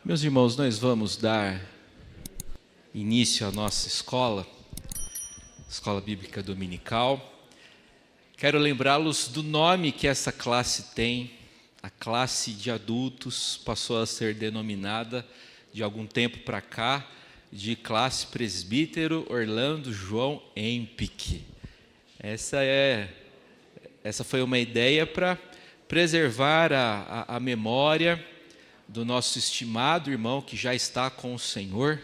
Meus irmãos, nós vamos dar início à nossa escola bíblica dominical. Quero lembrá-los do nome que essa classe tem. A classe de adultos passou a ser denominada, de algum tempo para cá, de classe Presbítero Orlando João Empick. Essa foi uma ideia para preservar a memória do nosso estimado irmão que já está com o Senhor,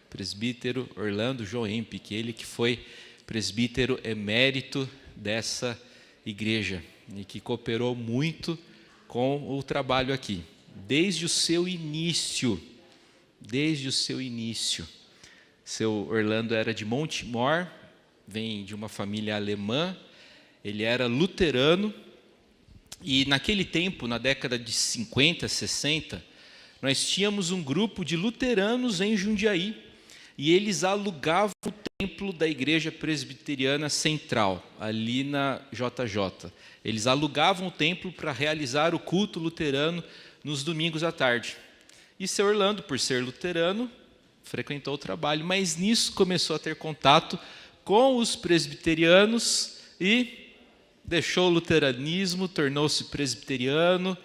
presbítero Orlando João Empick, ele que foi presbítero emérito dessa igreja e que cooperou muito com o trabalho aqui, desde o seu início. Seu Orlando era de Montemor, vem de uma família alemã, ele era luterano, e naquele tempo, na década de 50, 60, nós tínhamos um grupo de luteranos em Jundiaí, e eles alugavam o templo da Igreja Presbiteriana Central, ali na JJ. Eles alugavam o templo para realizar o culto luterano nos domingos à tarde. E seu Orlando, por ser luterano, frequentou o trabalho, mas nisso começou a ter contato com os presbiterianos e deixou o luteranismo, tornou-se presbiteriano.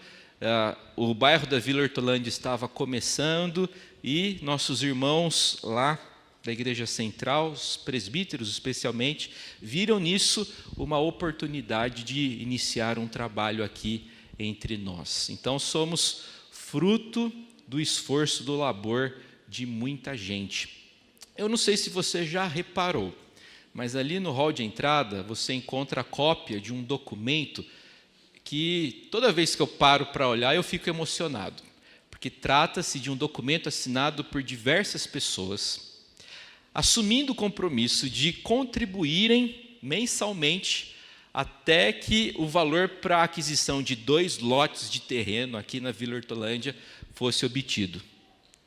O bairro da Vila Hortolândia estava começando e nossos irmãos lá da Igreja Central, os presbíteros especialmente, viram nisso uma oportunidade de iniciar um trabalho aqui entre nós. Então somos fruto do esforço, do labor de muita gente. Eu não sei se você já reparou, mas ali no hall de entrada você encontra a cópia de um documento que toda vez que eu paro para olhar eu fico emocionado, porque trata-se de um documento assinado por diversas pessoas, assumindo o compromisso de contribuírem mensalmente até que o valor para a aquisição de 2 lotes de terreno aqui na Vila Hortolândia fosse obtido.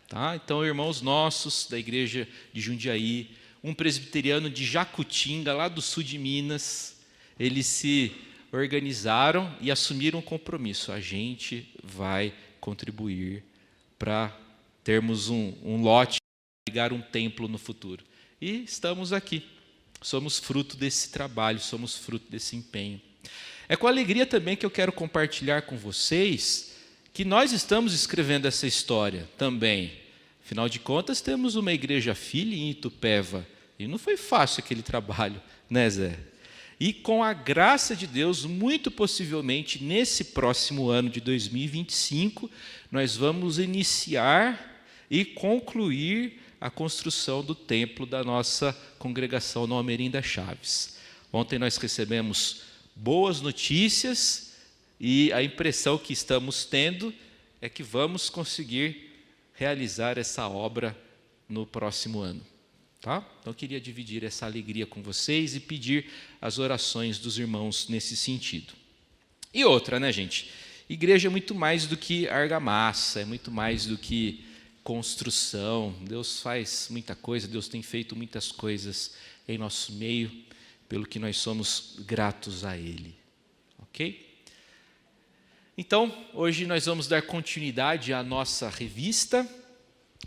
Tá? Então, irmãos nossos da igreja de Jundiaí, um presbiteriano de Jacutinga, lá do sul de Minas, eles se organizaram e assumiram um compromisso. A gente vai contribuir para termos um lote, ligar um templo no futuro. E estamos aqui. Somos fruto desse trabalho, somos fruto desse empenho. É com alegria também que eu quero compartilhar com vocês que nós estamos escrevendo essa história também. Afinal de contas, temos uma igreja filha em Itupeva. E não foi fácil aquele trabalho, né, Zé? E com a graça de Deus, muito possivelmente, nesse próximo ano de 2025, nós vamos iniciar e concluir a construção do templo da nossa congregação no Almerinda Chaves. Ontem nós recebemos boas notícias e a impressão que estamos tendo é que vamos conseguir realizar essa obra no próximo ano. Tá? Então eu queria dividir essa alegria com vocês e pedir as orações dos irmãos nesse sentido. E outra, né, gente? Igreja é muito mais do que argamassa, é muito mais do que construção. Deus faz muita coisa, Deus tem feito muitas coisas em nosso meio, pelo que nós somos gratos a Ele. Ok? Então, hoje nós vamos dar continuidade à nossa revista.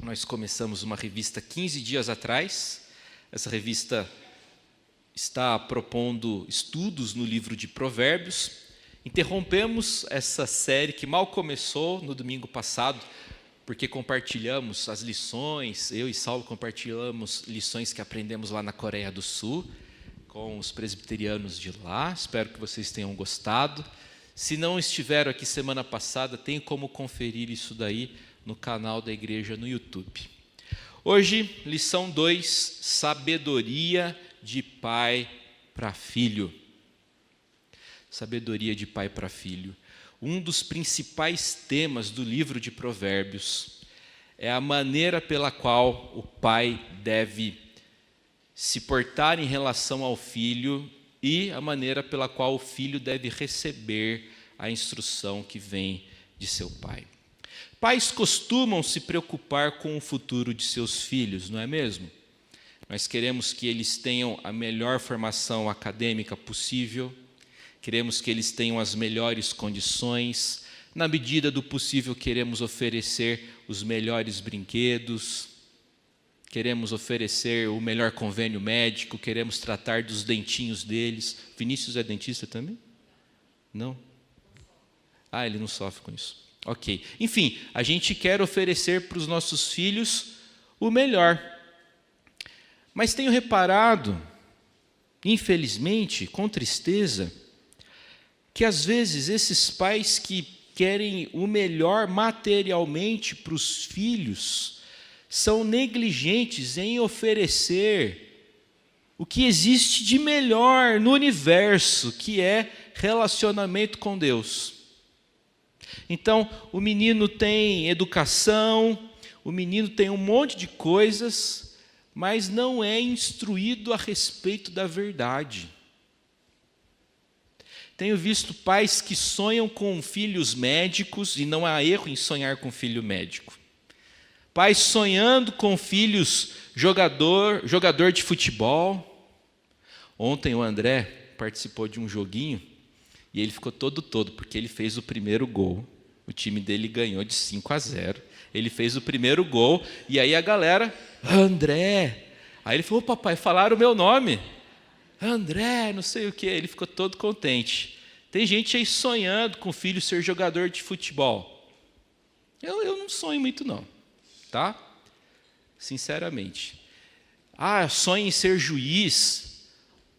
Nós começamos uma revista 15 dias atrás. Essa revista está propondo estudos no livro de Provérbios. Interrompemos essa série que mal começou no domingo passado, porque compartilhamos as lições, eu e Saulo compartilhamos lições que aprendemos lá na Coreia do Sul, com os presbiterianos de lá. Espero que vocês tenham gostado. Se não estiveram aqui semana passada, tem como conferir isso daí no canal da igreja no YouTube. Hoje, lição 2, sabedoria de pai para filho. Sabedoria de pai para filho. Um dos principais temas do livro de Provérbios é a maneira pela qual o pai deve se portar em relação ao filho e a maneira pela qual o filho deve receber a instrução que vem de seu pai. Pais costumam se preocupar com o futuro de seus filhos, não é mesmo? Nós queremos que eles tenham a melhor formação acadêmica possível, queremos que eles tenham as melhores condições, Na medida do possível, queremos oferecer os melhores brinquedos, queremos oferecer o melhor convênio médico, queremos tratar dos dentinhos deles. Vinícius é dentista também? Não? Ele não sofre com isso. Ok. Enfim, a gente quer oferecer para os nossos filhos o melhor. Mas tenho reparado, infelizmente, com tristeza, que às vezes esses pais que querem o melhor materialmente para os filhos são negligentes em oferecer o que existe de melhor no universo, que é relacionamento com Deus. Então, o menino tem educação, o menino tem um monte de coisas, mas não é instruído a respeito da verdade. Tenho visto pais que sonham com filhos médicos, e não há erro em sonhar com filho médico. Pais sonhando com filhos jogador de futebol. Ontem o André participou de um joguinho e ele ficou todo, porque ele fez o primeiro gol. O time dele ganhou de 5-0. Ele fez o primeiro gol e aí a galera, André. Aí ele falou, papai, falaram o meu nome. André, não sei o quê. Ele ficou todo contente. Tem gente aí sonhando com o filho ser jogador de futebol. Eu não sonho muito não, tá? Sinceramente. Sonho em ser juiz.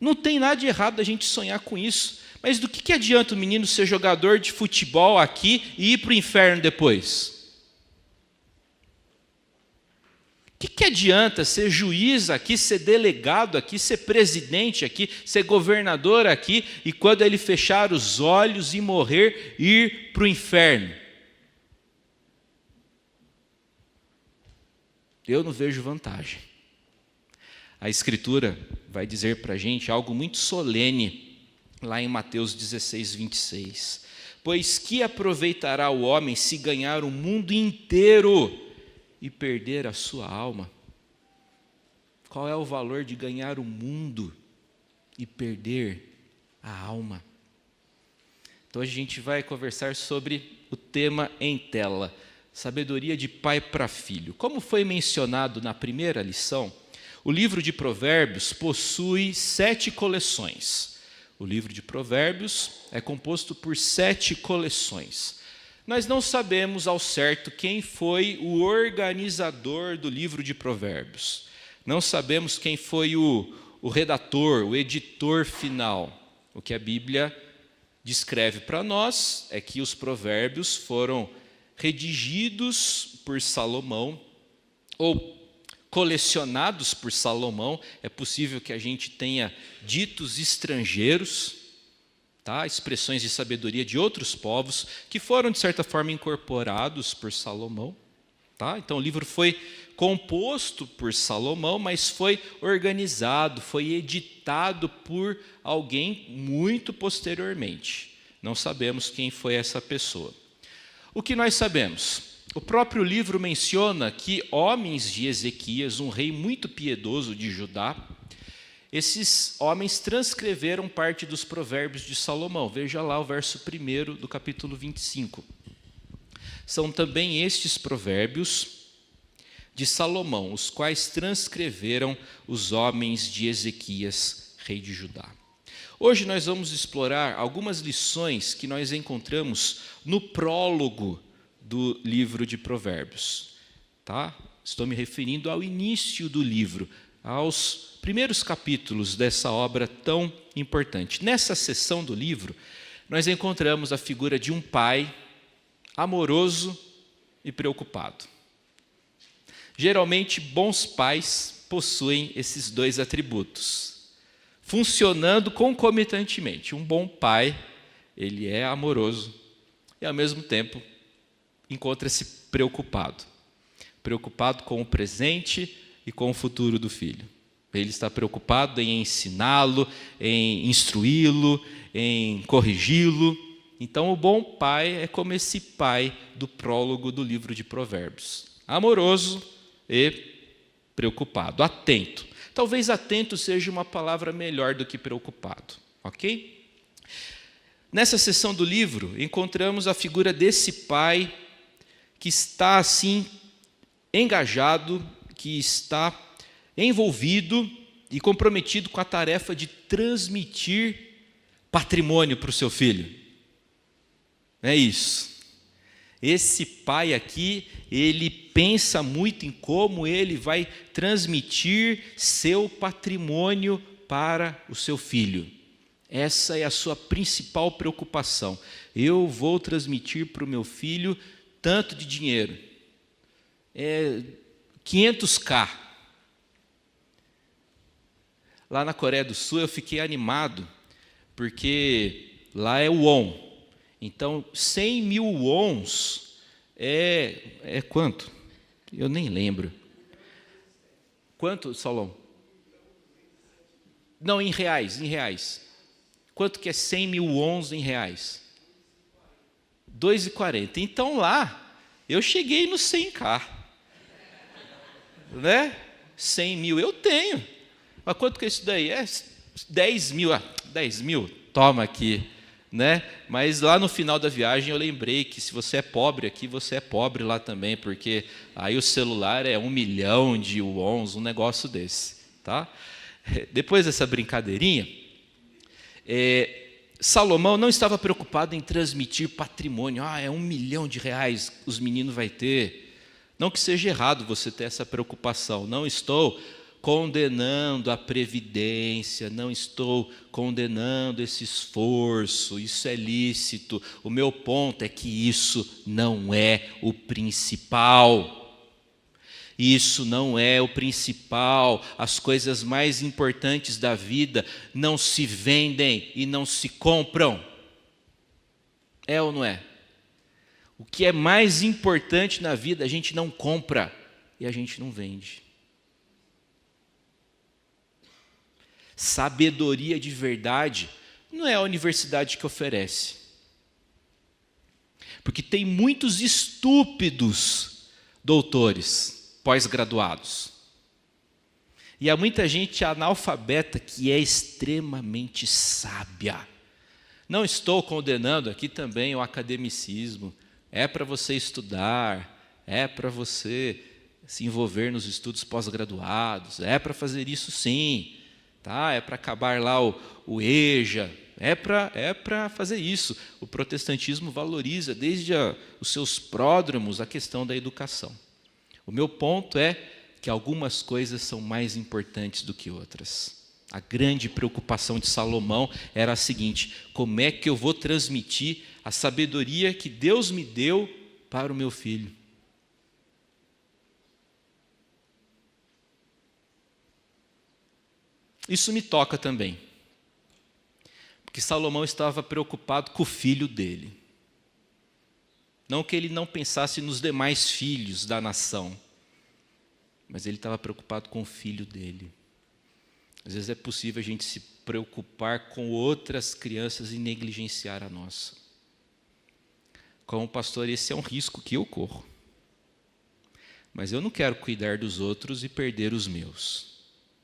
Não tem nada de errado da gente sonhar com isso. Mas do que adianta o menino ser jogador de futebol aqui e ir para o inferno depois? O que adianta ser juiz aqui, ser delegado aqui, ser presidente aqui, ser governador aqui, e quando ele fechar os olhos e morrer, ir para o inferno? Eu não vejo vantagem. A Escritura vai dizer para a gente algo muito solene, lá em Mateus 16, 26. Pois que aproveitará o homem se ganhar o mundo inteiro e perder a sua alma? Qual é o valor de ganhar o mundo e perder a alma? Então a gente vai conversar sobre o tema em tela, sabedoria de pai para filho. Como foi mencionado na primeira lição, o livro de Provérbios possui 7 coleções. O livro de Provérbios é composto por 7 coleções. Nós não sabemos ao certo quem foi o organizador do livro de Provérbios. Não sabemos quem foi o redator, o editor final. O que a Bíblia descreve para nós é que os provérbios foram redigidos por Salomão, ou colecionados por Salomão. É possível que a gente tenha ditos estrangeiros, tá? Expressões de sabedoria de outros povos, que foram, de certa forma, incorporados por Salomão. Tá? Então, o livro foi composto por Salomão, mas foi organizado, foi editado por alguém muito posteriormente. Não sabemos quem foi essa pessoa. O que nós sabemos? O próprio livro menciona que homens de Ezequias, um rei muito piedoso de Judá, esses homens transcreveram parte dos provérbios de Salomão. Veja lá o verso 1 do capítulo 25. São também estes provérbios de Salomão, os quais transcreveram os homens de Ezequias, rei de Judá. Hoje nós vamos explorar algumas lições que nós encontramos no prólogo do livro de Provérbios. Tá? Estou me referindo ao início do livro, aos primeiros capítulos dessa obra tão importante. Nessa seção do livro, nós encontramos a figura de um pai amoroso e preocupado. Geralmente, bons pais possuem esses dois atributos, funcionando concomitantemente. Um bom pai, ele é amoroso e, ao mesmo tempo, encontra-se preocupado com o presente e com o futuro do filho. Ele está preocupado em ensiná-lo, em instruí-lo, em corrigi-lo. Então, o bom pai é como esse pai do prólogo do livro de Provérbios. Amoroso e preocupado, atento. Talvez atento seja uma palavra melhor do que preocupado, ok? Nessa seção do livro, encontramos a figura desse pai que está assim engajado, que está envolvido e comprometido com a tarefa de transmitir patrimônio para o seu filho. É isso. Esse pai aqui, ele pensa muito em como ele vai transmitir seu patrimônio para o seu filho. Essa é a sua principal preocupação. Eu vou transmitir para o meu filho tanto de dinheiro. 500K. Lá na Coreia do Sul eu fiquei animado, porque lá é o won. Então, 100 mil wons é quanto? Eu nem lembro. Quanto, Salom? Não, em reais. Quanto que é 100 mil wons em reais? 2,40. Então lá, eu cheguei no 100K. Né? 100 mil eu tenho. Mas quanto que é isso daí? 10 mil. 10 mil, toma aqui. Né? Mas lá no final da viagem eu lembrei que se você é pobre aqui, você é pobre lá também, porque aí o celular é 1 milhão de wons, um negócio desse. Tá? Depois dessa brincadeirinha, Salomão não estava preocupado em transmitir patrimônio. É 1 milhão de reais os meninos vão ter. Não que seja errado você ter essa preocupação. Não estou condenando a previdência, não estou condenando esse esforço, isso é lícito. O meu ponto é que isso não é o principal. Isso não é o principal. As coisas mais importantes da vida não se vendem e não se compram. É ou não é? O que é mais importante na vida a gente não compra e a gente não vende. Sabedoria de verdade não é a universidade que oferece. Porque tem muitos estúpidos doutores, pós-graduados. E há muita gente analfabeta que é extremamente sábia. Não estou condenando aqui também o academicismo. É para você estudar, é para você se envolver nos estudos pós-graduados, é para fazer isso sim. Tá? É para acabar lá o EJA, é para fazer isso. O protestantismo valoriza desde os seus pródromos a questão da educação. O meu ponto é que algumas coisas são mais importantes do que outras. A grande preocupação de Salomão era a seguinte: como é que eu vou transmitir a sabedoria que Deus me deu para o meu filho? Isso me toca também, porque Salomão estava preocupado com o filho dele. Não que ele não pensasse nos demais filhos da nação, mas ele estava preocupado com o filho dele. Às vezes é possível a gente se preocupar com outras crianças e negligenciar a nossa. Como pastor, esse é um risco que eu corro. Mas eu não quero cuidar dos outros e perder os meus.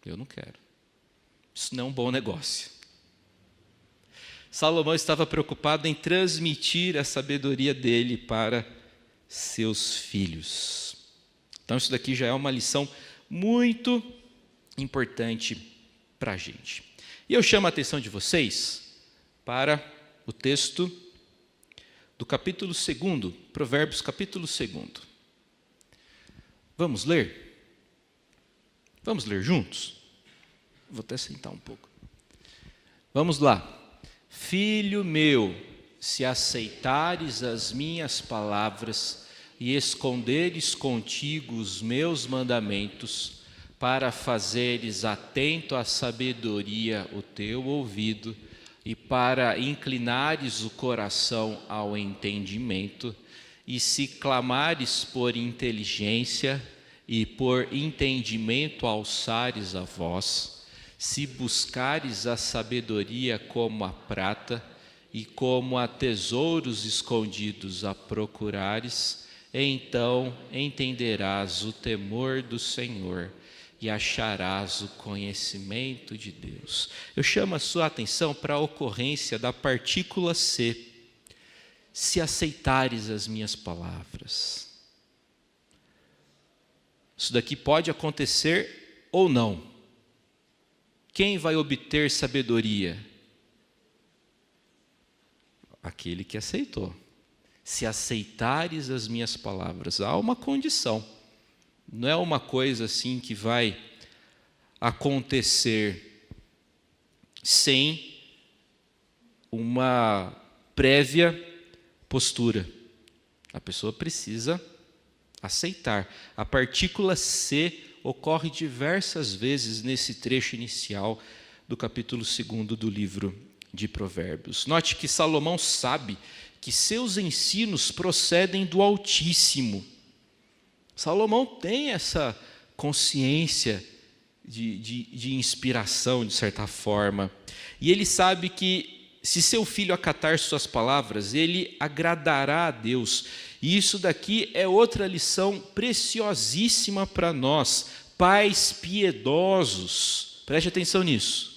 Eu não quero. Isso não é um bom negócio. Salomão estava preocupado em transmitir a sabedoria dele para seus filhos. Então isso daqui já é uma lição muito importante para a gente. E eu chamo a atenção de vocês para o texto do capítulo 2, Provérbios capítulo 2. Vamos ler? Vamos ler juntos? Vou até sentar um pouco. Vamos lá. Filho meu, se aceitares as minhas palavras e esconderes contigo os meus mandamentos, para fazeres atento à sabedoria o teu ouvido e para inclinares o coração ao entendimento, e se clamares por inteligência e por entendimento alçares a voz, se buscares a sabedoria como a prata e como a tesouros escondidos a procurares, então entenderás o temor do Senhor e acharás o conhecimento de Deus. Eu chamo a sua atenção para a ocorrência da partícula se. Se aceitares as minhas palavras. Isso daqui pode acontecer ou não. Quem vai obter sabedoria? Aquele que aceitou. Se aceitares as minhas palavras, há uma condição. Não é uma coisa assim que vai acontecer sem uma prévia postura. A pessoa precisa aceitar. A partícula se ocorre diversas vezes nesse trecho inicial do capítulo 2 do livro de Provérbios. Note que Salomão sabe que seus ensinos procedem do Altíssimo. Salomão tem essa consciência de inspiração, de certa forma. E ele sabe que, se seu filho acatar suas palavras, ele agradará a Deus. E isso daqui é outra lição preciosíssima para nós, pais piedosos. Preste atenção nisso.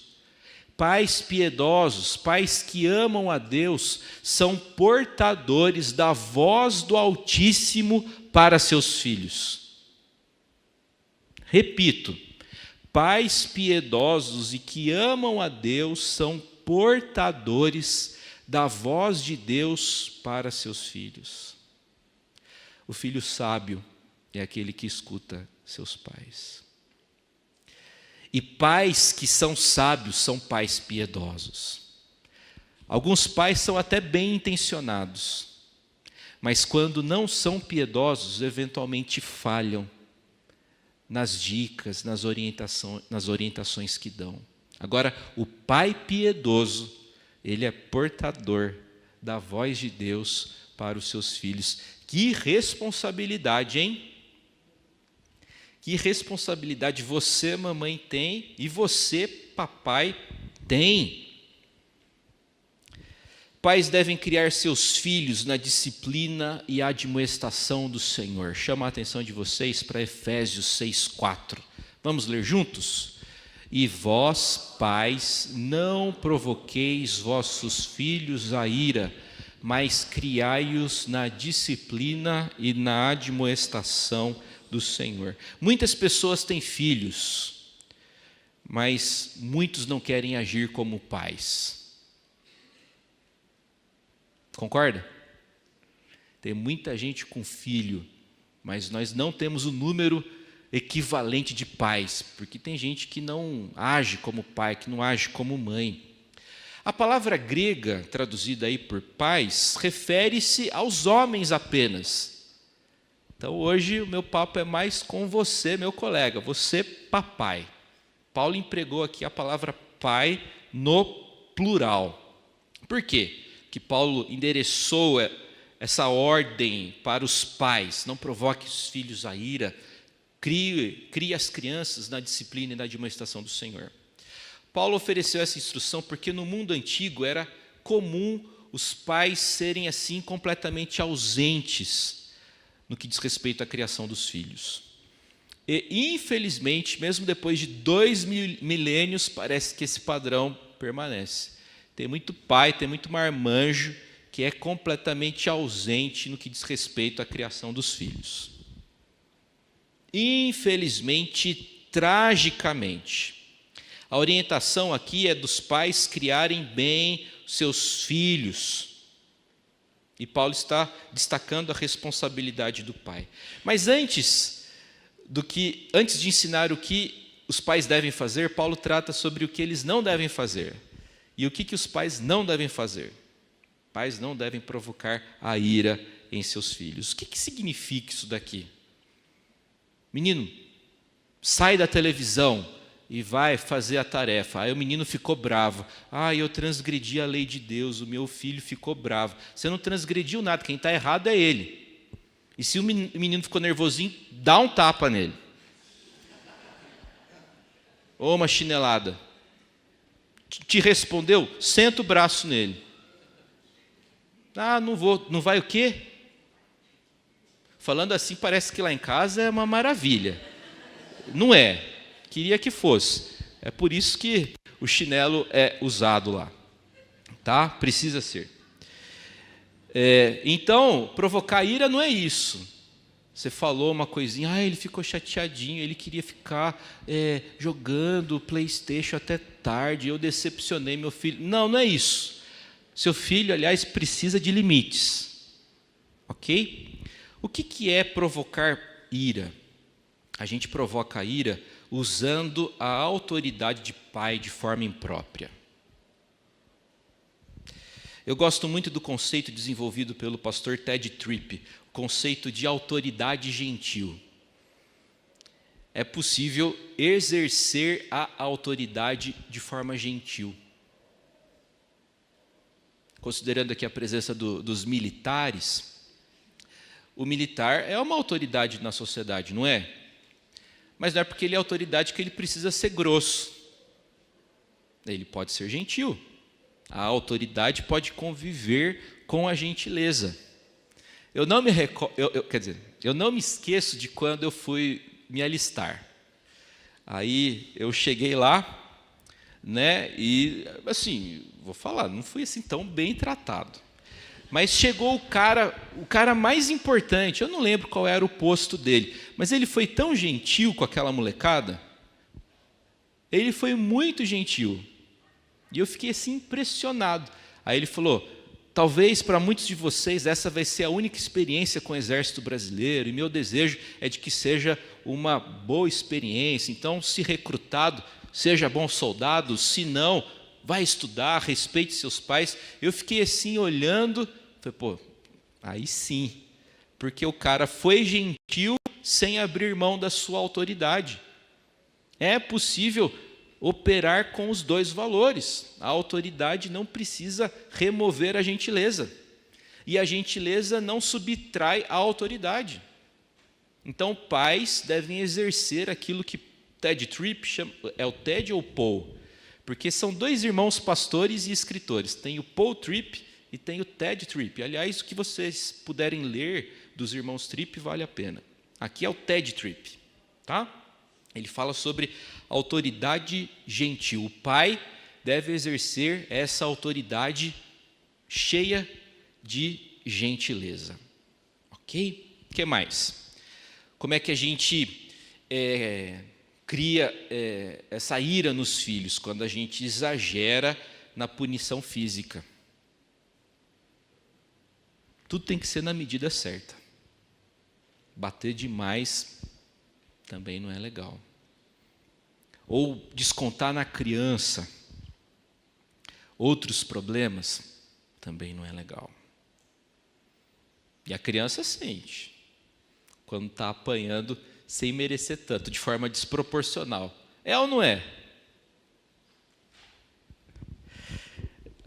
Pais piedosos, pais que amam a Deus, são portadores da voz do Altíssimo para seus filhos. Repito, pais piedosos e que amam a Deus são portadores da voz de Deus para seus filhos. O filho sábio é aquele que escuta seus pais. E pais que são sábios são pais piedosos. Alguns pais são até bem intencionados, mas quando não são piedosos, eventualmente falham nas dicas, nas orientações que dão. Agora, o pai piedoso, ele é portador da voz de Deus para os seus filhos. Que responsabilidade, hein? Que responsabilidade você, mamãe, tem e você, papai, tem. Pais devem criar seus filhos na disciplina e admoestação do Senhor. Chama a atenção de vocês para Efésios 6:4. Vamos ler juntos? E vós, pais, não provoqueis vossos filhos a ira, mas criai-os na disciplina e na admoestação do Senhor. Muitas pessoas têm filhos, mas muitos não querem agir como pais. Concorda? Tem muita gente com filho, mas nós não temos o número equivalente de pais, porque tem gente que não age como pai, que não age como mãe. A palavra grega, traduzida aí por pais, refere-se aos homens apenas. Então hoje o meu papo é mais com você, meu colega, você papai. Paulo empregou aqui a palavra pai no plural. Por quê? Que Paulo endereçou essa ordem para os pais: não provoque os filhos a ira, crie as crianças na disciplina e na admoestação do Senhor. Paulo ofereceu essa instrução porque no mundo antigo era comum os pais serem assim completamente ausentes no que diz respeito à criação dos filhos. E infelizmente, mesmo depois de 2 milênios, parece que esse padrão permanece. Tem muito pai, tem muito marmanjo que é completamente ausente no que diz respeito à criação dos filhos. Infelizmente, tragicamente, a orientação aqui é dos pais criarem bem seus filhos. E Paulo está destacando a responsabilidade do pai. Mas antes de ensinar o que os pais devem fazer, Paulo trata sobre o que eles não devem fazer. E o que os pais não devem fazer? Pais não devem provocar a ira em seus filhos. O que significa isso daqui? Menino, sai da televisão e vai fazer a tarefa. Aí o menino ficou bravo. Eu transgredi a lei de Deus, o meu filho ficou bravo. Você não transgrediu nada, quem está errado é ele. E se o menino ficou nervosinho, dá um tapa nele. Ou uma chinelada. Te respondeu? Senta o braço nele. Não vou. Não vai o quê? Falando assim, parece que lá em casa é uma maravilha. Não é. Queria que fosse. É por isso que o chinelo é usado lá. Tá? Precisa ser. Então, provocar ira não é isso. Você falou uma coisinha, ele ficou chateadinho, ele queria ficar jogando PlayStation até tarde, eu decepcionei meu filho. Não, não é isso. Seu filho, aliás, precisa de limites. Ok? O que é provocar ira? A gente provoca ira usando a autoridade de pai de forma imprópria. Eu gosto muito do conceito desenvolvido pelo pastor Ted Tripp, o conceito de autoridade gentil. É possível exercer a autoridade de forma gentil. Considerando aqui a presença dos militares, o militar é uma autoridade na sociedade, não é? Mas não é porque ele é autoridade que ele precisa ser grosso. Ele pode ser gentil. A autoridade pode conviver com a gentileza. Eu não me esqueço de quando eu fui me alistar. Aí eu cheguei lá, né? E assim, vou falar, não fui assim tão bem tratado. Mas chegou o cara mais importante, eu não lembro qual era o posto dele, mas ele foi tão gentil com aquela molecada, ele foi muito gentil, e eu fiquei assim impressionado. Aí ele falou, talvez para muitos de vocês essa vai ser a única experiência com o Exército Brasileiro, e meu desejo é de que seja uma boa experiência, então se recrutado, seja bom soldado, se não, vai estudar, respeite seus pais. Eu fiquei assim olhando, falei, aí sim, porque o cara foi gentil sem abrir mão da sua autoridade. É possível operar com os dois valores. A autoridade não precisa remover a gentileza, e a gentileza não subtrai a autoridade. Então, pais devem exercer aquilo que Ted Tripp chama, é o Ted ou Paul? Porque são dois irmãos pastores e escritores. Tem o Paul Tripp e tem o Ted Tripp. Aliás, o que vocês puderem ler dos irmãos Tripp vale a pena. Aqui é o Ted Tripp. Tá? Ele fala sobre autoridade gentil. O pai deve exercer essa autoridade cheia de gentileza. Ok? O que mais? Como é que a gente cria essa ira nos filhos? Quando a gente exagera na punição física. Tudo tem que ser na medida certa. Bater demais também não é legal. Ou descontar na criança outros problemas também não é legal. E a criança sente quando está apanhando sem merecer tanto, de forma desproporcional. É ou não é?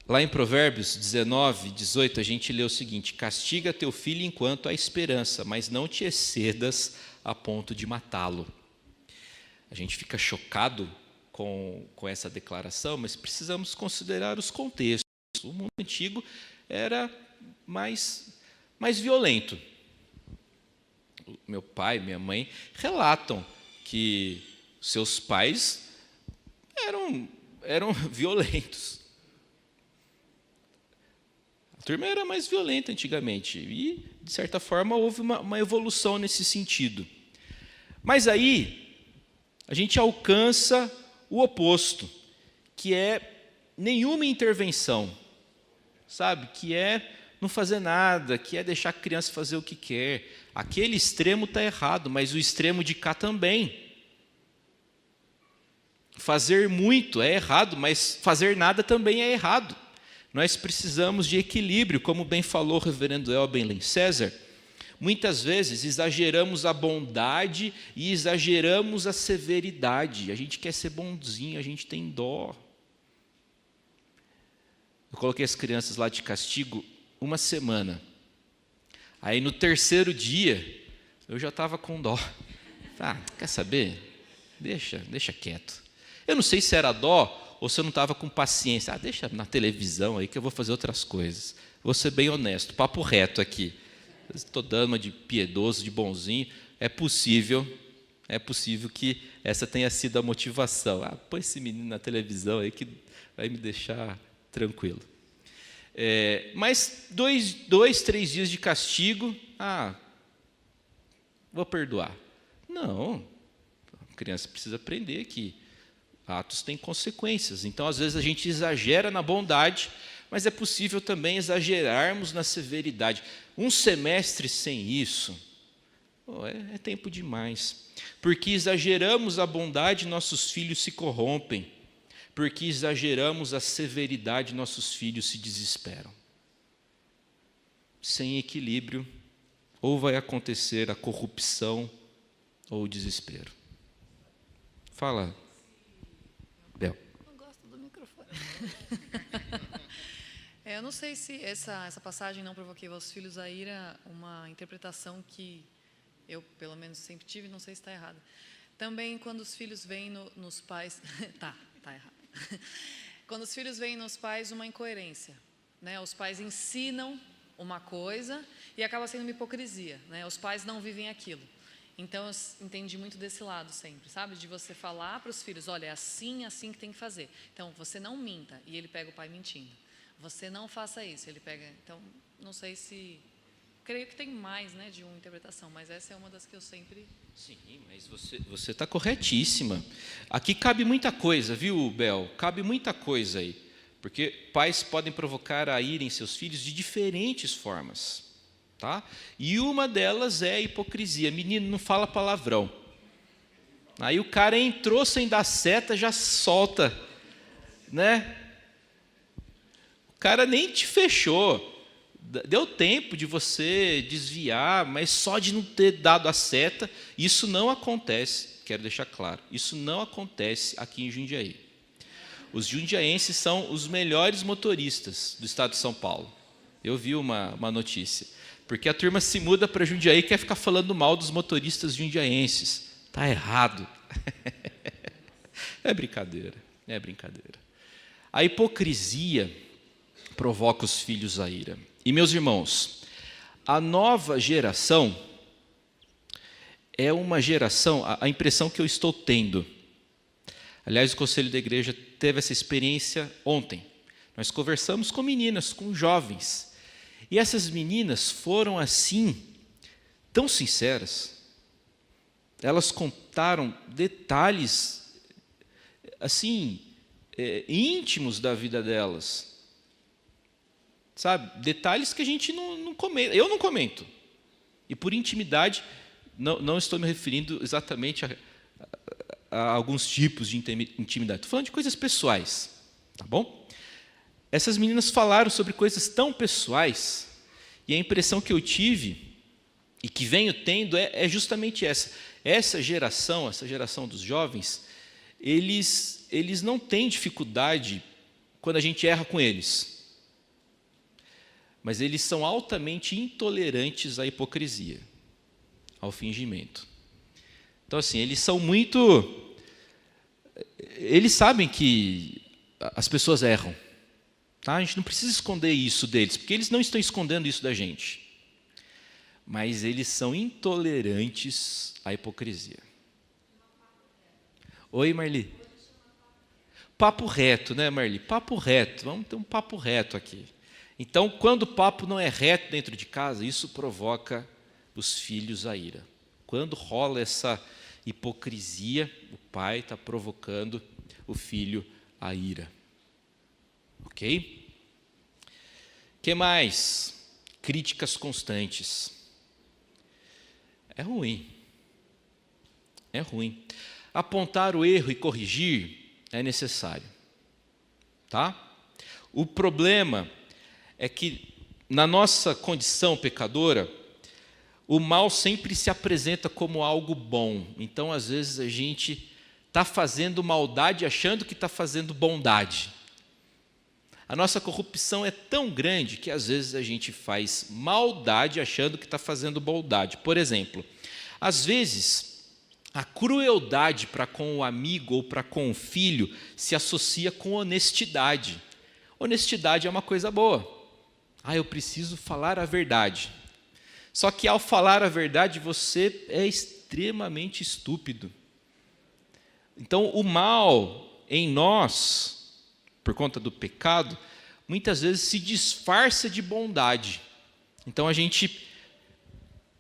Lá em Provérbios 19, 18, a gente lê o seguinte: castiga teu filho enquanto há esperança, mas não te excedas a ponto de matá-lo. A gente fica chocado com essa declaração, mas precisamos considerar os contextos. O mundo antigo era mais violento. Meu pai, minha mãe relatam que seus pais eram violentos. A turma era mais violenta antigamente e, de certa forma, houve uma evolução nesse sentido. Mas aí, a gente alcança o oposto, que é nenhuma intervenção, sabe? Que é não fazer nada, que é deixar a criança fazer o que quer. Aquele extremo está errado, mas o extremo de cá também. Fazer muito é errado, mas fazer nada também é errado. Nós precisamos de equilíbrio, como bem falou o reverendo Elben César. Muitas vezes exageramos a bondade e exageramos a severidade. A gente quer ser bonzinho, a gente tem dó. Eu coloquei as crianças lá de castigo uma semana. Aí no terceiro dia, eu já estava com dó. Quer saber? Deixa quieto. Eu não sei se era dó ou se eu não estava com paciência. Deixa na televisão aí que eu vou fazer outras coisas. Vou ser bem honesto, papo reto aqui. Estou dando uma de piedoso, de bonzinho. É possível É possível que essa tenha sido a motivação. Põe esse menino na televisão aí que vai me deixar tranquilo. Mas 3 dias de castigo, vou perdoar. Não, a criança precisa aprender que atos têm consequências. Então, às vezes, a gente exagera na bondade, mas é possível também exagerarmos na severidade. Um semestre sem isso, é tempo demais. Porque exageramos a bondade, nossos filhos se corrompem. Porque exageramos a severidade, nossos filhos se desesperam. Sem equilíbrio, ou vai acontecer a corrupção ou o desespero. Fala, Bel. Não gosto do microfone. Eu não sei se essa passagem não provoquei aos filhos a ira, uma interpretação que eu, pelo menos, sempre tive, não sei se está errada. Também, quando os filhos veem nos pais... Tá errado. Quando os filhos veem nos pais uma incoerência, né? Os pais ensinam uma coisa e acaba sendo uma hipocrisia, né? Os pais não vivem aquilo. Então, eu entendi muito desse lado sempre, sabe? De você falar para os filhos, olha, é assim que tem que fazer. Então, você não minta, e ele pega o pai mentindo. Você não faça isso, ele pega... Então, não sei se... Creio que tem mais, né, de uma interpretação, mas essa é uma das que eu sempre... Sim, mas você está corretíssima. Aqui cabe muita coisa, viu, Bel? Cabe muita coisa aí. Porque pais podem provocar a ira em seus filhos de diferentes formas. Tá? E uma delas é a hipocrisia. Menino, não fala palavrão. Aí o cara entrou sem dar seta, já solta. Né? O cara nem te fechou. Deu tempo de você desviar, mas só de não ter dado a seta, isso não acontece, quero deixar claro, isso não acontece aqui em Jundiaí. Os jundiaenses são os melhores motoristas do estado de São Paulo. Eu vi uma notícia, porque a turma se muda para Jundiaí e quer ficar falando mal dos motoristas jundiaenses. Está errado. É brincadeira. A hipocrisia provoca os filhos à ira. E, meus irmãos, a nova geração é uma geração, a impressão que eu estou tendo. Aliás, o Conselho da Igreja teve essa experiência ontem. Nós conversamos com meninas, com jovens. E essas meninas foram assim, tão sinceras. Elas contaram detalhes, assim, íntimos da vida delas. Sabe, detalhes que a gente não comenta. Eu não comento. E por intimidade, não estou me referindo exatamente a alguns tipos de intimidade. Estou falando de coisas pessoais. Tá bom? Essas meninas falaram sobre coisas tão pessoais, e a impressão que eu tive, e que venho tendo, é justamente essa. Essa geração dos jovens, eles não têm dificuldade quando a gente erra com eles. Mas eles são altamente intolerantes à hipocrisia, ao fingimento. Então, assim, eles são muito... Eles sabem que as pessoas erram. Tá? A gente não precisa esconder isso deles, porque eles não estão escondendo isso da gente. Mas eles são intolerantes à hipocrisia. Oi, Marli. Papo reto, né, Marli? Papo reto. Vamos ter um papo reto aqui. Então, quando o papo não é reto dentro de casa, isso provoca os filhos à ira. Quando rola essa hipocrisia, o pai está provocando o filho à ira. Ok? O que mais? Críticas constantes. É ruim. É ruim. Apontar o erro e corrigir é necessário. Tá? O problema é que, na nossa condição pecadora, o mal sempre se apresenta como algo bom. Então, às vezes, a gente está fazendo maldade achando que está fazendo bondade. A nossa corrupção é tão grande que, às vezes, a gente faz maldade achando que está fazendo bondade. Por exemplo, às vezes, a crueldade para com o amigo ou para com o filho se associa com honestidade. Honestidade é uma coisa boa. Eu preciso falar a verdade. Só que ao falar a verdade, você extremamente estúpido. Então, o mal em nós, por conta do pecado, muitas vezes se disfarça de bondade. Então, a gente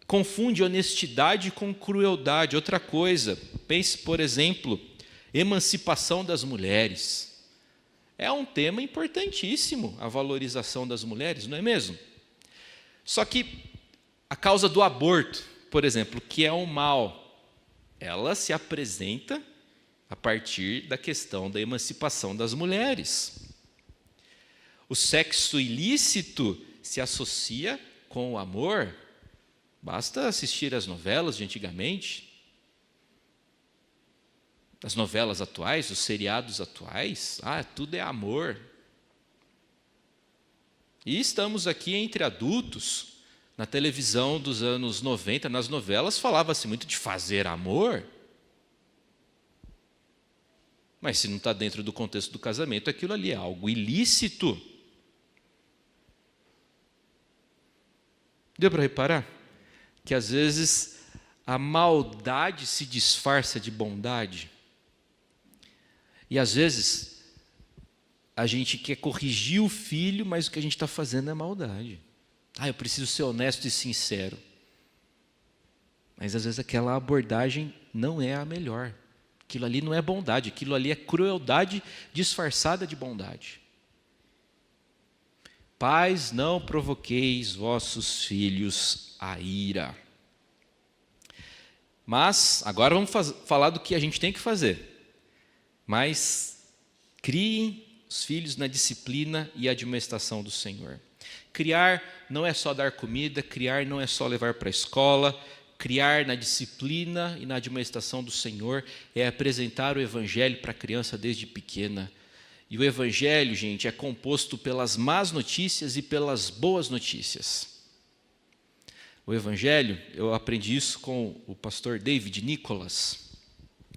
confunde honestidade com crueldade. Outra coisa, pense, por exemplo, emancipação das mulheres. É um tema importantíssimo, a valorização das mulheres, não é mesmo? Só que a causa do aborto, por exemplo, que é um mal, ela se apresenta a partir da questão da emancipação das mulheres. O sexo ilícito se associa com o amor. Basta assistir às novelas de antigamente, as novelas atuais, os seriados atuais, tudo é amor. E estamos aqui entre adultos, na televisão dos anos 90, nas novelas, falava-se muito de fazer amor. Mas se não está dentro do contexto do casamento, aquilo ali é algo ilícito. Deu para reparar? Que às vezes a maldade se disfarça de bondade. E às vezes a gente quer corrigir o filho, mas o que a gente está fazendo é maldade. Eu preciso ser honesto e sincero. Mas às vezes aquela abordagem não é a melhor. Aquilo ali não é bondade, aquilo ali é crueldade disfarçada de bondade. Pais, não provoqueis vossos filhos a ira. Mas, agora vamos falar do que a gente tem que fazer. Mas, criem os filhos na disciplina e admoestação do Senhor. Criar não é só dar comida, criar não é só levar para a escola, criar na disciplina e na admoestação do Senhor é apresentar o Evangelho para a criança desde pequena. E o Evangelho, gente, é composto pelas más notícias e pelas boas notícias. O Evangelho, eu aprendi isso com o pastor David Nicholas,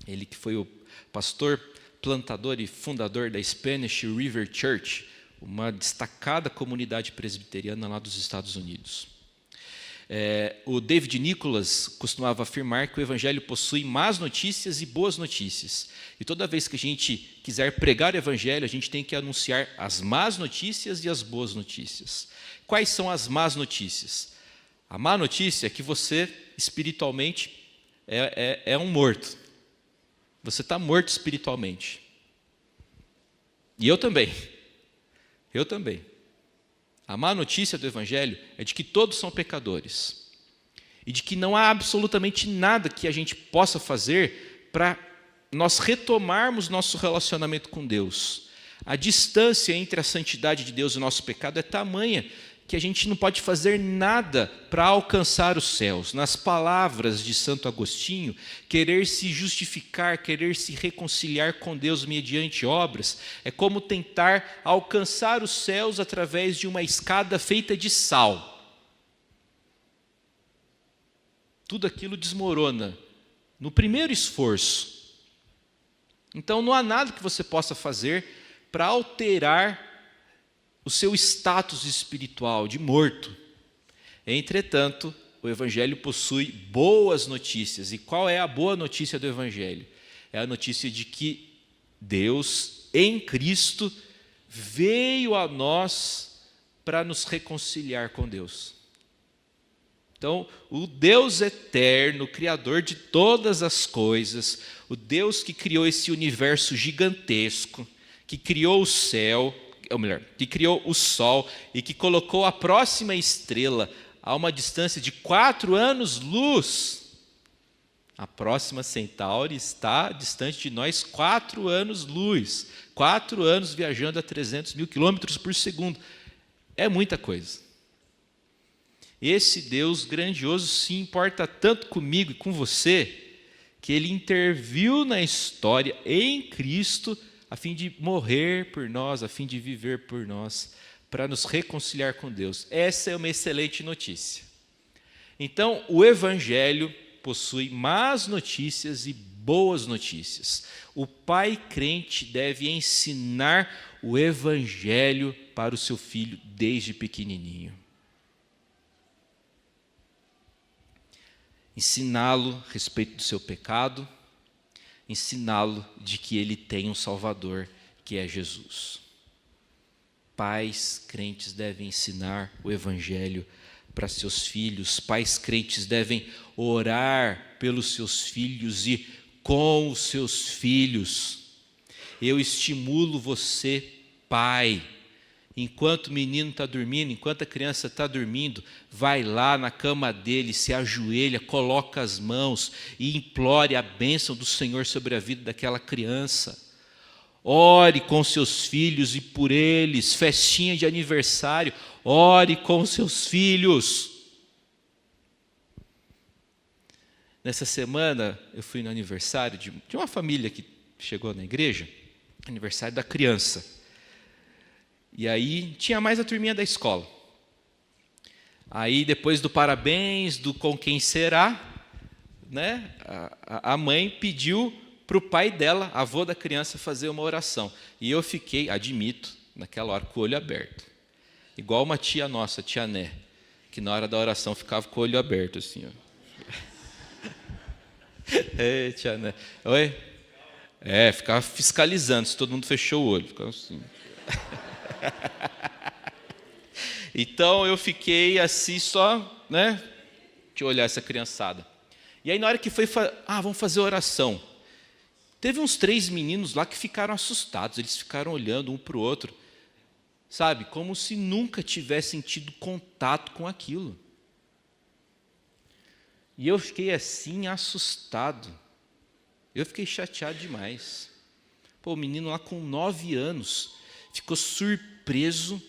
ele que foi o pastor, plantador e fundador da Spanish River Church, uma destacada comunidade presbiteriana lá dos Estados Unidos. O David Nicholas costumava afirmar que o Evangelho possui más notícias e boas notícias. E toda vez que a gente quiser pregar o Evangelho, a gente tem que anunciar as más notícias e as boas notícias. Quais são as más notícias? A má notícia é que você, espiritualmente, é um morto. Você está morto espiritualmente. E eu também. Eu também. A má notícia do Evangelho é de que todos são pecadores. E de que não há absolutamente nada que a gente possa fazer para nós retomarmos nosso relacionamento com Deus. A distância entre a santidade de Deus e o nosso pecado é tamanha que a gente não pode fazer nada para alcançar os céus. Nas palavras de Santo Agostinho, querer se justificar, querer se reconciliar com Deus mediante obras, é como tentar alcançar os céus através de uma escada feita de sal. Tudo aquilo desmorona no primeiro esforço. Então não há nada que você possa fazer para alterar o seu status espiritual de morto. Entretanto, o Evangelho possui boas notícias. E qual é a boa notícia do Evangelho? É a notícia de que Deus, em Cristo, veio a nós para nos reconciliar com Deus. Então, o Deus eterno, Criador de todas as coisas, o Deus que criou esse universo gigantesco, que criou o céu, ou melhor, que criou o Sol e que colocou a próxima estrela a uma distância de 4 anos-luz. A próxima Centauri está distante de nós 4 anos-luz. 4 anos viajando a 300 mil quilômetros por segundo. É muita coisa. Esse Deus grandioso se importa tanto comigo e com você, que Ele interviu na história em Cristo, a fim de morrer por nós, a fim de viver por nós, para nos reconciliar com Deus. Essa é uma excelente notícia. Então, o Evangelho possui más notícias e boas notícias. O pai crente deve ensinar o Evangelho para o seu filho desde pequenininho. ensiná-lo a respeito do seu pecado, ensiná-lo de que ele tem um Salvador, que é Jesus. Pais crentes devem ensinar o Evangelho para seus filhos, pais crentes devem orar pelos seus filhos e com os seus filhos. Eu estimulo você, pai, enquanto o menino está dormindo, enquanto a criança está dormindo, vai lá na cama dele, se ajoelha, coloca as mãos e implore a bênção do Senhor sobre a vida daquela criança. Ore com seus filhos e por eles, festinha de aniversário, ore com seus filhos. Nessa semana eu fui no aniversário de uma família que chegou na igreja, aniversário da criança. E aí tinha mais a turminha da escola. Aí depois do parabéns, do com quem será, né, a mãe pediu para o pai dela, avô da criança, fazer uma oração. E eu fiquei, admito, naquela hora com o olho aberto. Igual uma tia nossa, tia Né, que na hora da oração ficava com o olho aberto assim. Ó. Ei, tia Né. Oi? Ficava fiscalizando, se todo mundo fechou o olho. Ficava assim. Então eu fiquei assim só, né, de olhar essa criançada. E aí na hora que foi, vamos fazer oração. Teve uns 3 meninos lá que ficaram assustados, eles ficaram olhando um para o outro, sabe, como se nunca tivessem tido contato com aquilo. E eu fiquei assim, assustado. Eu fiquei chateado demais. Pô, o menino lá com 9 anos ficou surpreso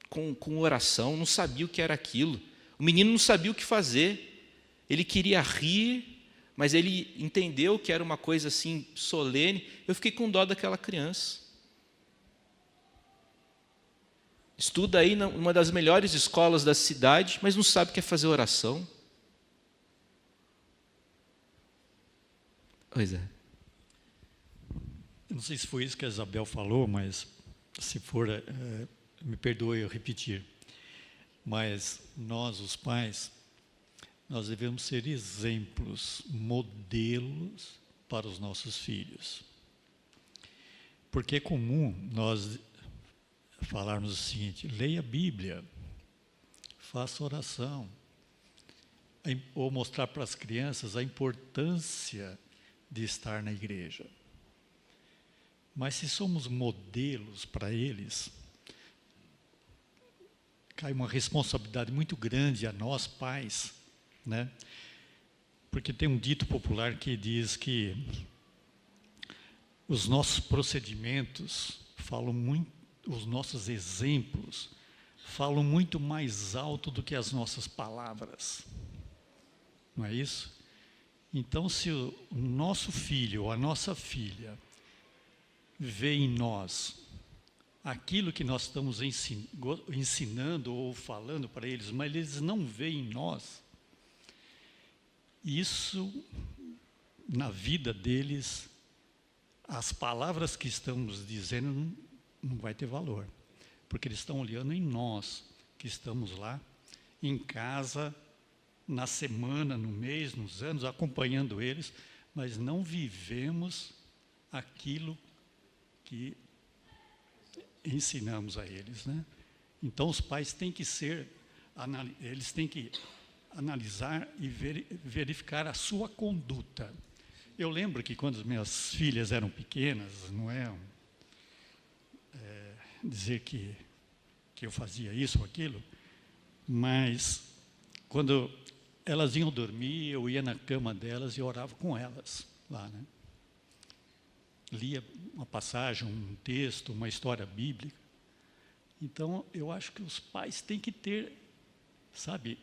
com oração, não sabia o que era aquilo. O menino não sabia o que fazer. Ele queria rir, mas ele entendeu que era uma coisa assim solene. Eu fiquei com dó daquela criança. Estuda aí numa das melhores escolas da cidade, mas não sabe o que é fazer oração. Pois é. Eu não sei se foi isso que a Isabel falou, mas se for, me perdoe eu repetir. Mas nós, os pais, nós devemos ser exemplos, modelos para os nossos filhos. Porque é comum nós falarmos o seguinte: leia a Bíblia, faça oração, ou mostrar para as crianças a importância de estar na igreja. Mas se somos modelos para eles, cai uma responsabilidade muito grande a nós, pais, né? Porque tem um dito popular que diz que os nossos procedimentos falam muito, os nossos exemplos falam muito mais alto do que as nossas palavras. Não é isso? Então, se o nosso filho ou a nossa filha vê em nós aquilo que nós estamos ensinando ou falando para eles, mas eles não veem em nós, isso, na vida deles, as palavras que estamos dizendo não vai ter valor, porque eles estão olhando em nós, que estamos lá, em casa, na semana, no mês, nos anos, acompanhando eles, mas não vivemos aquilo que ensinamos a eles, né? Então, os pais têm que eles têm que analisar e verificar a sua conduta. Eu lembro que quando as minhas filhas eram pequenas, não é dizer que eu fazia isso ou aquilo, mas quando elas iam dormir, eu ia na cama delas e orava com elas lá, né? Lia uma passagem, um texto, uma história bíblica. Então, eu acho que os pais têm que ter, sabe,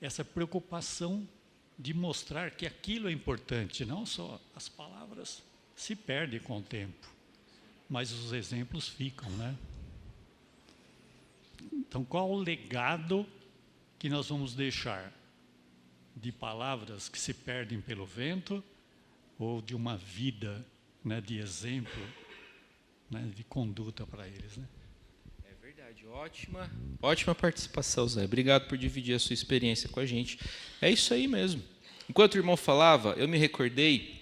essa preocupação de mostrar que aquilo é importante, não só as palavras se perdem com o tempo, mas os exemplos ficam, né? Então, qual o legado que nós vamos deixar? De palavras que se perdem pelo vento ou de uma vida, né, de exemplo, né, de conduta para eles, né? É verdade. Verdade, ótima participação, Zé. Obrigado por dividir a sua experiência com a gente. É isso aí mesmo. Enquanto o irmão falava, eu me recordei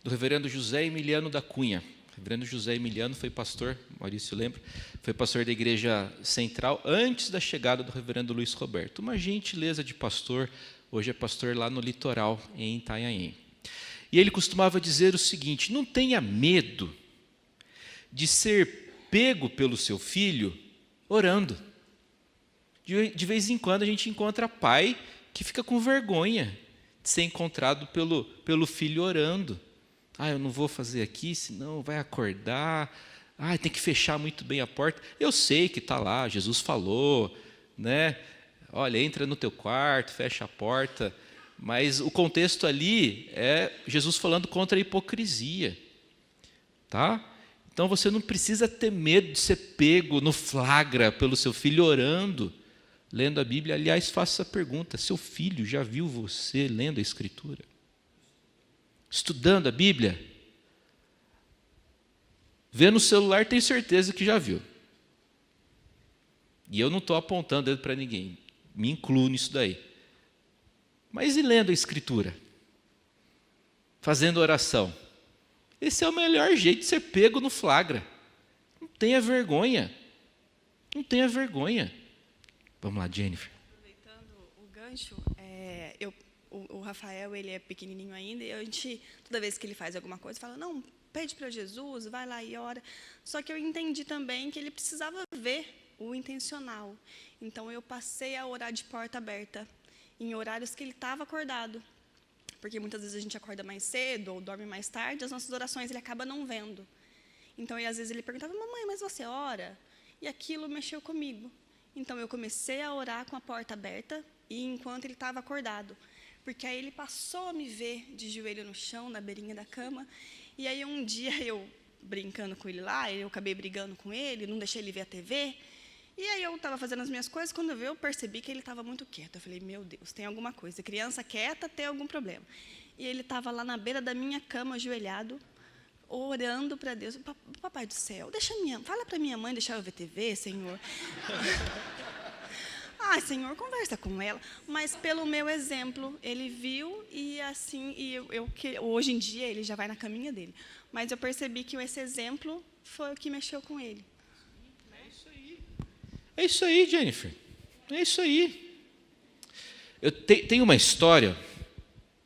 do reverendo José Emiliano da Cunha. O reverendo José Emiliano foi pastor, Maurício lembra, foi pastor da Igreja Central antes da chegada do reverendo Luiz Roberto. Uma gentileza de pastor, hoje é pastor lá no litoral, em Itanhaém. E ele costumava dizer o seguinte: não tenha medo de ser pego pelo seu filho orando. De vez em quando a gente encontra pai que fica com vergonha de ser encontrado pelo filho orando. Eu não vou fazer aqui, senão vai acordar. Tem que fechar muito bem a porta. Eu sei que está lá, Jesus falou, né? Olha, entra no teu quarto, fecha a porta. Mas o contexto ali é Jesus falando contra a hipocrisia. Tá? Então você não precisa ter medo de ser pego no flagra pelo seu filho orando, lendo a Bíblia. Aliás, faça essa pergunta: seu filho já viu você lendo a Escritura? Estudando a Bíblia? Vê no celular, tenho certeza que já viu. E eu não estou apontando dedo para ninguém, me incluo nisso daí. Mas e lendo a Escritura? Fazendo oração? Esse é o melhor jeito de ser pego no flagra. Não tenha vergonha. Não tenha vergonha. Vamos lá, Jennifer. Aproveitando o gancho, o Rafael, ele é pequenininho ainda, e a gente, toda vez que ele faz alguma coisa, fala: não, pede para Jesus, vai lá e ora. Só que eu entendi também que ele precisava ver o intencional. Então, eu passei a orar de porta aberta, em horários que ele estava acordado. Porque muitas vezes a gente acorda mais cedo ou dorme mais tarde, as nossas orações ele acaba não vendo. Então, às vezes ele perguntava: mamãe, mas você ora? E aquilo mexeu comigo. Então, eu comecei a orar com a porta aberta, e enquanto ele estava acordado. Porque aí ele passou a me ver de joelho no chão, na beirinha da cama. E aí um dia eu, brincando com ele lá, eu acabei brigando com ele, não deixei ele ver a TV. E aí eu estava fazendo as minhas coisas, quando eu percebi que ele estava muito quieto. Eu falei: meu Deus, tem alguma coisa. Criança quieta tem algum problema. E ele estava lá na beira da minha cama, ajoelhado, orando para Deus. Papai do céu, fala para minha mãe deixar eu ver TV, Senhor. Senhor, conversa com ela. Mas pelo meu exemplo, ele viu, e assim, hoje em dia ele já vai na caminha dele. Mas eu percebi que esse exemplo foi o que mexeu com ele. É isso aí, Jennifer. É isso aí. Eu tenho uma história.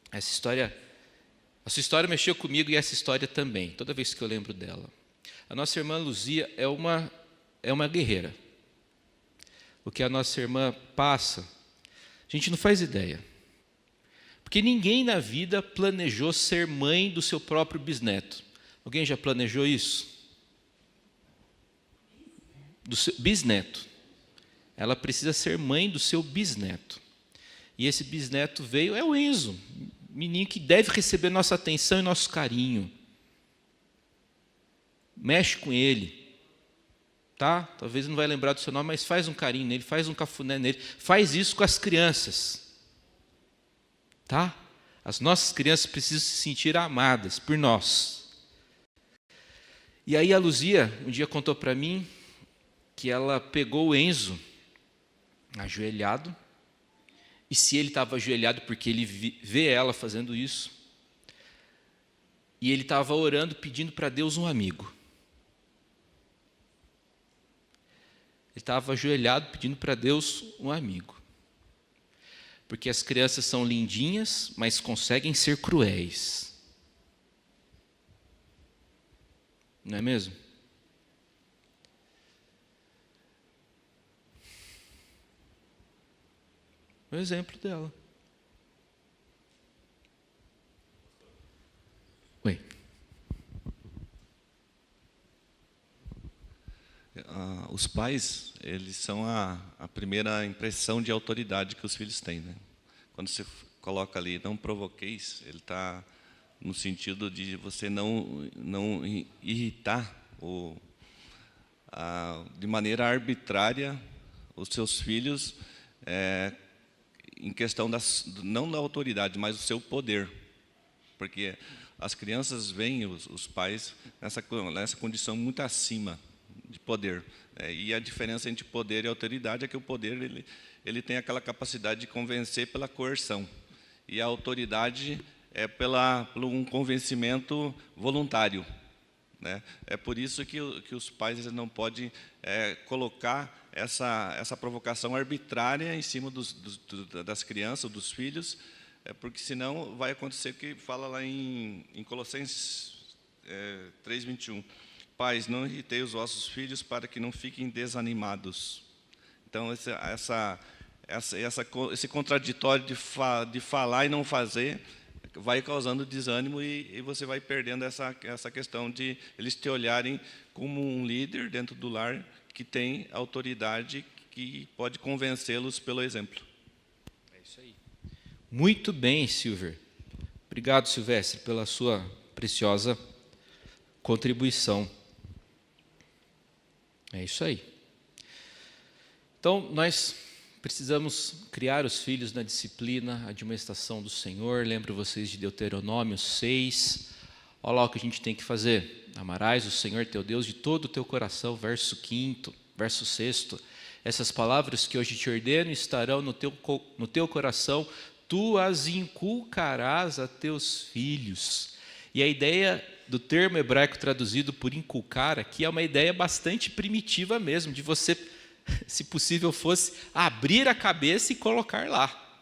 A sua história mexeu comigo, e essa história também, toda vez que eu lembro dela. A nossa irmã Luzia é uma guerreira. O que a nossa irmã passa, a gente não faz ideia. Porque ninguém na vida planejou ser mãe do seu próprio bisneto. Alguém já planejou isso? Do seu bisneto. Ela precisa ser mãe do seu bisneto. E esse bisneto veio, é o Enzo, menino que deve receber nossa atenção e nosso carinho. Mexe com ele. Tá? Talvez não vai lembrar do seu nome, mas faz um carinho nele, faz um cafuné nele. Faz isso com as crianças. Tá? As nossas crianças precisam se sentir amadas por nós. E aí a Luzia um dia contou para mim que ela pegou o Enzo ajoelhado, e se ele estava ajoelhado porque ele vê ela fazendo isso, e ele estava orando, pedindo para Deus um amigo. Ele estava ajoelhado pedindo para Deus um amigo. Porque as crianças são lindinhas, mas conseguem ser cruéis. Não é mesmo? O exemplo dela. Oi. Os pais, eles são a primeira impressão de autoridade que os filhos têm, né? Quando você coloca ali, não provoqueis, ele está no sentido de você não irritar de maneira arbitrária os seus filhos, em questão não da autoridade, mas do seu poder. Porque as crianças veem os pais nessa condição muito acima de poder. E a diferença entre poder e autoridade é que o poder ele tem aquela capacidade de convencer pela coerção, e a autoridade é por um convencimento voluntário, né? É por isso que os pais não podem colocar essa provocação arbitrária em cima das crianças, dos filhos, porque senão vai acontecer o que fala lá em Colossenses 3:21. Pais, não irritei os vossos filhos para que não fiquem desanimados. Então, esse contraditório de falar e não fazer vai causando desânimo, e você vai perdendo essa questão de eles te olharem como um líder dentro do lar que tem autoridade, que pode convencê-los pelo exemplo. É isso aí. Muito bem, Silver. Obrigado, Silvestre, pela sua preciosa contribuição. É isso aí. Então, nós precisamos criar os filhos na disciplina, admoestação do Senhor. Lembro vocês de Deuteronômio 6. Olha lá o que a gente tem que fazer. Amarás o Senhor teu Deus de todo o teu coração, verso 5º, verso 6º. Essas palavras que hoje te ordeno estarão no teu coração, tu as inculcarás a teus filhos. E a ideia do termo hebraico traduzido por inculcar aqui é uma ideia bastante primitiva mesmo, de você, se possível fosse, abrir a cabeça e colocar lá.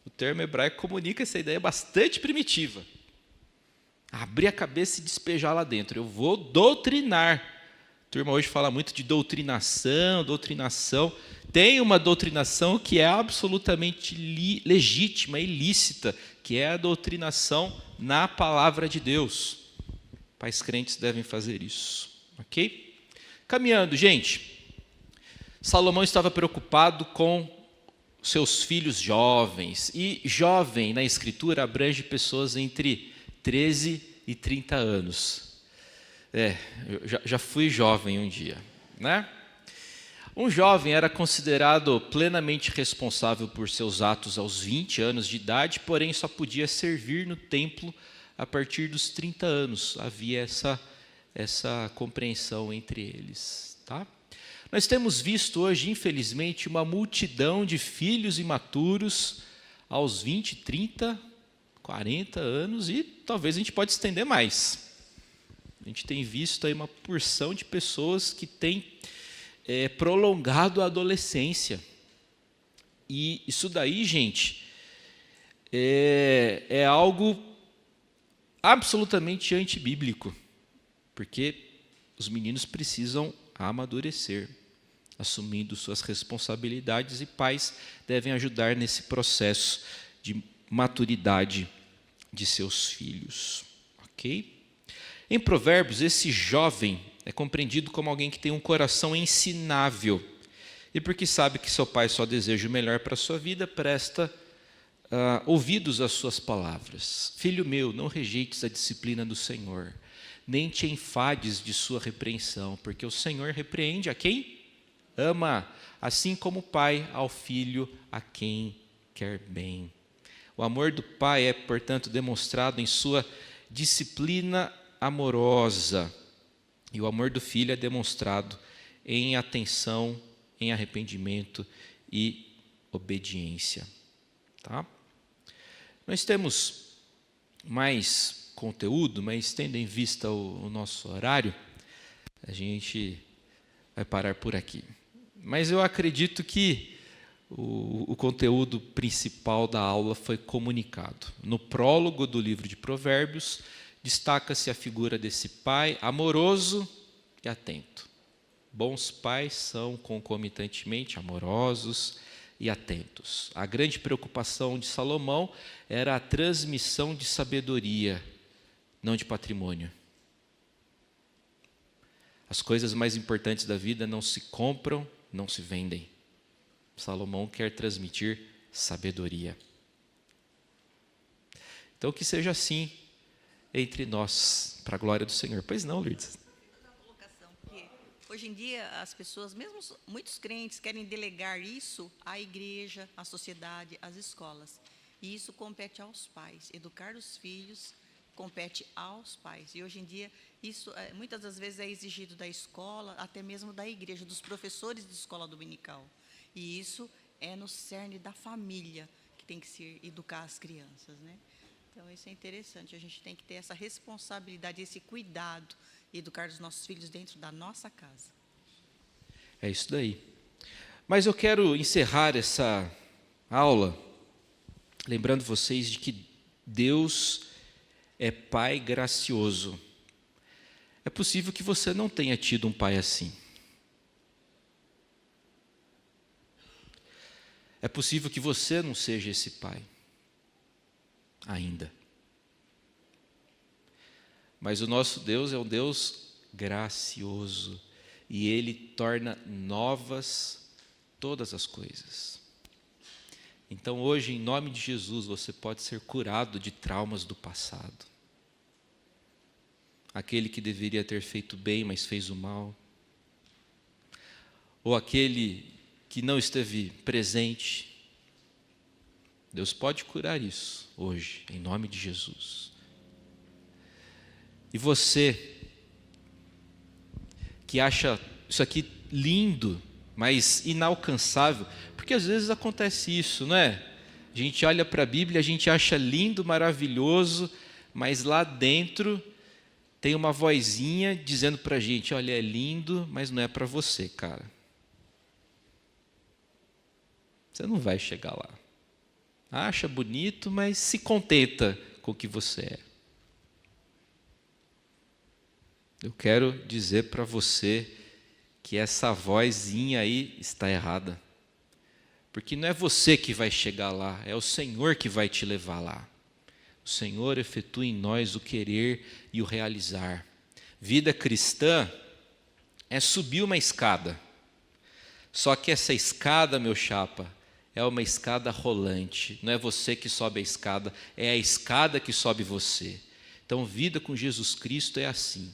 O termo hebraico comunica essa ideia bastante primitiva. Abrir a cabeça e despejar lá dentro. Eu vou doutrinar. A turma hoje fala muito de doutrinação. Tem uma doutrinação que é absolutamente legítima e lícita, que é a doutrinação na palavra de Deus. Pais crentes devem fazer isso. Ok? Caminhando, gente. Salomão estava preocupado com seus filhos jovens. E jovem, na Escritura, abrange pessoas entre 13 e 30 anos. Eu já fui jovem um dia, né? Um jovem era considerado plenamente responsável por seus atos aos 20 anos de idade, porém só podia servir no templo a partir dos 30 anos. Havia essa compreensão entre eles, tá? Nós temos visto hoje, infelizmente, uma multidão de filhos imaturos aos 20, 30, 40 anos, e talvez a gente pode estender mais. A gente tem visto aí uma porção de pessoas que têm prolongado a adolescência. E isso daí, gente, é algo absolutamente antibíblico, porque os meninos precisam amadurecer, assumindo suas responsabilidades, e pais devem ajudar nesse processo de maturidade de seus filhos. Ok? Em Provérbios, esse jovem é compreendido como alguém que tem um coração ensinável, e porque sabe que seu pai só deseja o melhor para a sua vida, presta ouvidos às suas palavras. Filho meu, não rejeites a disciplina do Senhor, nem te enfades de sua repreensão, porque o Senhor repreende a quem ama, assim como o pai ao filho a quem quer bem. O amor do pai é, portanto, demonstrado em sua disciplina amorosa, e o amor do filho é demonstrado em atenção, em arrependimento e obediência. Tá? Nós temos mais conteúdo, mas tendo em vista o nosso horário, a gente vai parar por aqui. Mas eu acredito que o conteúdo principal da aula foi comunicado. No prólogo do livro de Provérbios, destaca-se a figura desse pai amoroso e atento. Bons pais são concomitantemente amorosos e atentos. A grande preocupação de Salomão era a transmissão de sabedoria, não de patrimônio. As coisas mais importantes da vida não se compram, não se vendem. Salomão quer transmitir sabedoria. Então, que seja assim entre nós, para a glória do Senhor. Pois não, Lourdes? Uma colocação, porque hoje em dia as pessoas, mesmo muitos crentes, querem delegar isso à igreja, à sociedade, às escolas. E isso compete aos pais, educar os filhos compete aos pais. E hoje em dia, isso muitas das vezes é exigido da escola, até mesmo da igreja, dos professores de escola dominical. E isso é no cerne da família que tem que se educar as crianças, né? Então, isso é interessante. A gente tem que ter essa responsabilidade, esse cuidado, e educar os nossos filhos dentro da nossa casa. É isso daí. Mas eu quero encerrar essa aula lembrando vocês de que Deus é Pai gracioso. É possível que você não tenha tido um pai assim. É possível que você não seja esse pai ainda. Mas o nosso Deus é um Deus gracioso e Ele torna novas todas as coisas. Então hoje, em nome de Jesus, você pode ser curado de traumas do passado. Aquele que deveria ter feito bem, mas fez o mal. Ou aquele que não esteve presente. Deus pode curar isso hoje, em nome de Jesus. E você, que acha isso aqui lindo, mas inalcançável, porque às vezes acontece isso, não é? A gente olha para a Bíblia, a gente acha lindo, maravilhoso, mas lá dentro tem uma vozinha dizendo para a gente, olha, é lindo, mas não é para você, cara. Você não vai chegar lá. Acha bonito, mas se contenta com o que você é. Eu quero dizer para você que essa vozinha aí está errada. Porque não é você que vai chegar lá, é o Senhor que vai te levar lá. O Senhor efetua em nós o querer e o realizar. Vida cristã é subir uma escada. Só que essa escada, meu chapa, é uma escada rolante. Não é você que sobe a escada, é a escada que sobe você. Então, vida com Jesus Cristo é assim.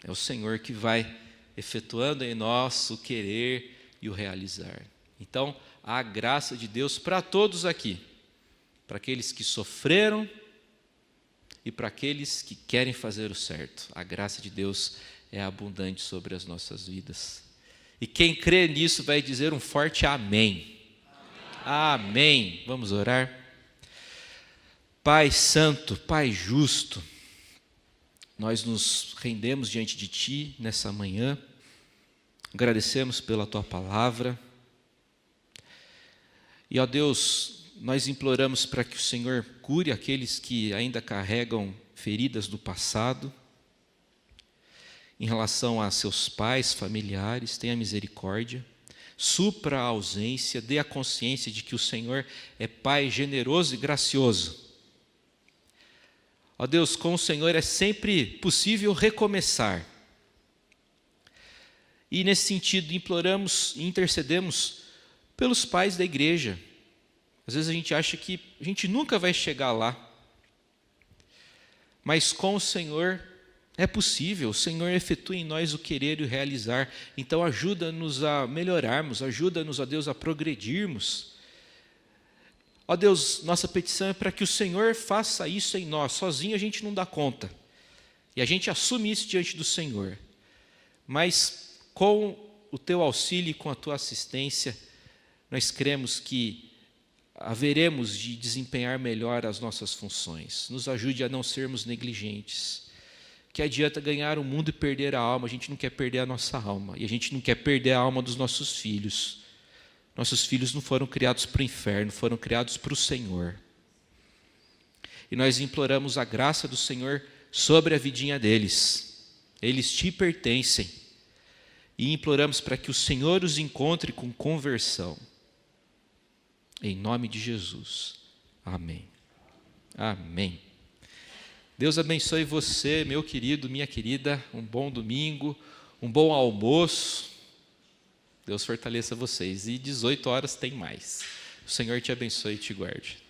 É o Senhor que vai efetuando em nós o querer e o realizar. Então, a graça de Deus para todos aqui. Para aqueles que sofreram e para aqueles que querem fazer o certo. A graça de Deus é abundante sobre as nossas vidas. E quem crê nisso vai dizer um forte amém. Amém. Vamos orar? Pai santo, Pai justo, nós nos rendemos diante de Ti nessa manhã, agradecemos pela Tua palavra. E, ó Deus, nós imploramos para que o Senhor cure aqueles que ainda carregam feridas do passado, em relação a seus pais, familiares, tenha misericórdia, supra a ausência, dê a consciência de que o Senhor é Pai generoso e gracioso. Ó Deus, com o Senhor é sempre possível recomeçar. E nesse sentido imploramos e intercedemos pelos pais da igreja. Às vezes a gente acha que a gente nunca vai chegar lá. Mas com o Senhor é possível, o Senhor efetua em nós o querer e o realizar. Então ajuda-nos a melhorarmos, ajuda-nos, ó Deus, a progredirmos. Ó Deus, nossa petição é para que o Senhor faça isso em nós. Sozinho a gente não dá conta. E a gente assume isso diante do Senhor. Mas com o Teu auxílio e com a Tua assistência, nós cremos que haveremos de desempenhar melhor as nossas funções. Nos ajude a não sermos negligentes. Que adianta ganhar o mundo e perder a alma? A gente não quer perder a nossa alma. E a gente não quer perder a alma dos nossos filhos. Nossos filhos não foram criados para o inferno, foram criados para o Senhor. E nós imploramos a graça do Senhor sobre a vidinha deles. Eles Te pertencem. E imploramos para que o Senhor os encontre com conversão. Em nome de Jesus. Amém. Amém. Deus abençoe você, meu querido, minha querida. Um bom domingo, um bom almoço. Deus fortaleça vocês. E 18 horas tem mais. O Senhor te abençoe e te guarde.